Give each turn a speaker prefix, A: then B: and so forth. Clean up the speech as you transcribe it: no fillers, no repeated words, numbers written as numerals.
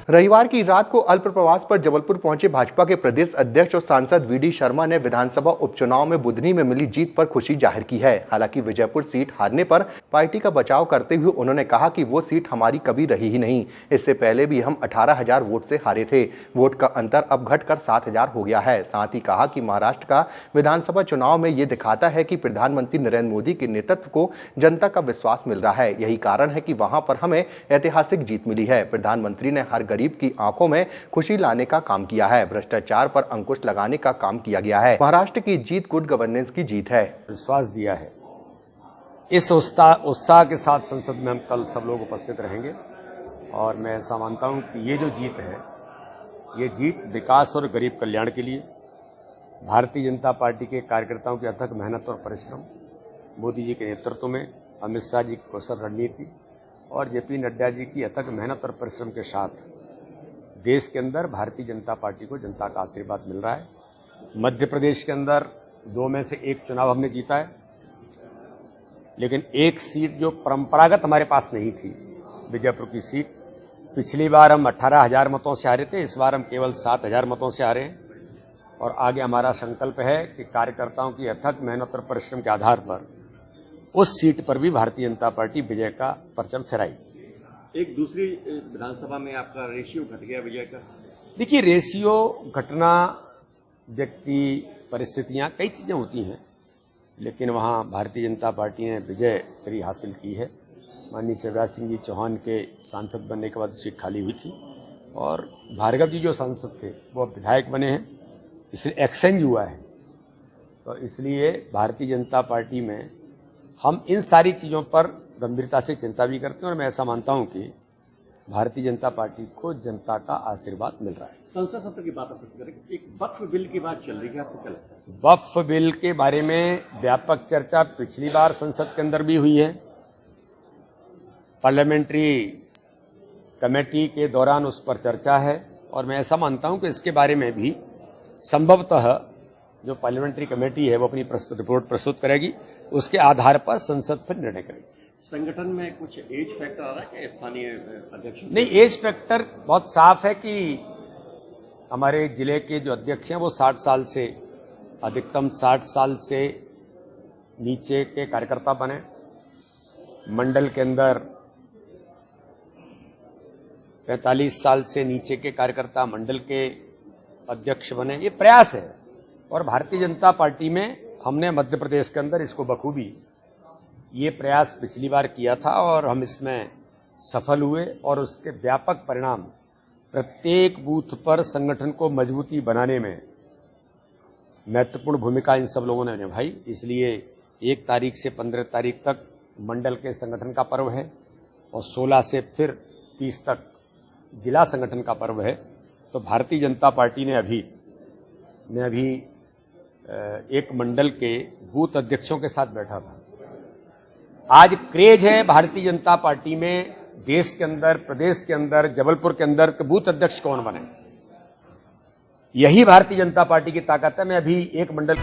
A: रविवार की रात को अल्प प्रवास पर जबलपुर पहुंचे भाजपा के प्रदेश अध्यक्ष और सांसद वीडी शर्मा ने विधानसभा उपचुनाव में बुधनी में मिली जीत पर खुशी जाहिर की है। हालांकि विजयपुर सीट हारने पर पार्टी का बचाव करते हुए उन्होंने कहा कि वो सीट हमारी कभी रही ही नहीं। इससे पहले भी हम 18,000 वोट से हारे थे। वोट का अंतर अब घटकर 7,000 हो गया है। साथ ही कहा कि महाराष्ट्र का विधानसभा चुनाव में ये दिखाता है कि प्रधानमंत्री नरेंद्र मोदी के नेतृत्व को जनता का विश्वास मिल रहा है। यही कारण है कि वहां पर हमें ऐतिहासिक जीत मिली है। प्रधानमंत्री ने हर गरीब की आंखों में खुशी लाने का काम किया है। भ्रष्टाचार पर अंकुश लगाने का काम किया गया है। महाराष्ट्र की जीत गुड गवर्नेंस की जीत है।
B: विश्वास दिया है। इस उत्साह के साथ संसद में हम कल सब लोग उपस्थित रहेंगे और मैं ऐसा मानता हूं कि ये जो जीत है, ये जीत विकास और गरीब कल्याण के लिए भारतीय जनता पार्टी के कार्यकर्ताओं की अथक मेहनत और परिश्रम, मोदी जी के नेतृत्व में अमित शाह जी की कौशल रणनीति और जेपी नड्डा जी की अथक मेहनत और परिश्रम के साथ देश के अंदर भारतीय जनता पार्टी को जनता का आशीर्वाद मिल रहा है। मध्य प्रदेश के अंदर 2 में से 1 चुनाव हमने जीता है, लेकिन एक सीट जो परंपरागत हमारे पास नहीं थी, विजयपुर की सीट, पिछली बार हम 18,000 मतों से हारे थे, इस बार हम केवल 7,000 मतों से हारे हैं। और आगे हमारा संकल्प है कि कार्यकर्ताओं की अथक मेहनत और परिश्रम के आधार पर उस सीट पर भी भारतीय जनता पार्टी विजय का परचम फहराएगी।
C: एक दूसरी विधानसभा में आपका रेशियो घट गया विजय का।
B: देखिए, रेशियो घटना, व्यक्ति, परिस्थितियां, कई चीजें होती हैं, लेकिन वहां भारतीय जनता पार्टी ने विजय श्री हासिल की है। माननीय शिवराज सिंह जी चौहान के सांसद बनने के बाद सीट खाली हुई थी और भार्गव जी जो सांसद थे वो अब विधायक बने हैं, इसलिए एक्सचेंज हुआ है। तो इसलिए भारतीय जनता पार्टी में हम इन सारी चीज़ों पर गंभीरता से चिंता भी करते हैं और मैं ऐसा मानता हूं कि भारतीय जनता पार्टी को जनता का आशीर्वाद मिल रहा है।
C: संसद सत्र की बात आप करें, एक वक्फ बिल की बात चल रही है, आपको क्या लगता है?
B: वक्फ बिल के बारे में व्यापक चर्चा पिछली बार संसद के अंदर भी हुई है। पार्लियामेंट्री कमेटी के दौरान उस पर चर्चा है और मैं ऐसा मानता हूं कि इसके बारे में भी संभवतः जो पार्लियामेंट्री कमेटी है वो अपनी रिपोर्ट प्रस्तुत करेगी, उसके आधार पर संसद फिर निर्णय करेगी।
C: संगठन में कुछ एज फैक्टर आ रहा है क्या स्थानीय अध्यक्ष?
B: नहीं, एज फैक्टर बहुत साफ है कि हमारे जिले के जो अध्यक्ष हैं वो 60 साल से, अधिकतम 60 साल से नीचे के कार्यकर्ता बने। मंडल के अंदर 45 साल से नीचे के कार्यकर्ता मंडल के अध्यक्ष बने। ये प्रयास है और भारतीय जनता पार्टी में हमने मध्य प्रदेश के अंदर इसको बखूबी ये प्रयास पिछली बार किया था और हम इसमें सफल हुए और उसके व्यापक परिणाम प्रत्येक बूथ पर संगठन को मजबूती बनाने में महत्वपूर्ण भूमिका इन सब लोगों ने निभाई। इसलिए 1 तारीख से 15 तारीख तक मंडल के संगठन का पर्व है और 16 से फिर 30 तक जिला संगठन का पर्व है। तो भारतीय जनता पार्टी ने अभी एक मंडल के बूथ अध्यक्षों के साथ बैठा था। आज क्रेज है भारतीय जनता पार्टी में, देश के अंदर, प्रदेश के अंदर, जबलपुर के अंदर के बूथ अध्यक्ष कौन बने। यही भारतीय जनता पार्टी की ताकत है। मैं अभी एक मंडल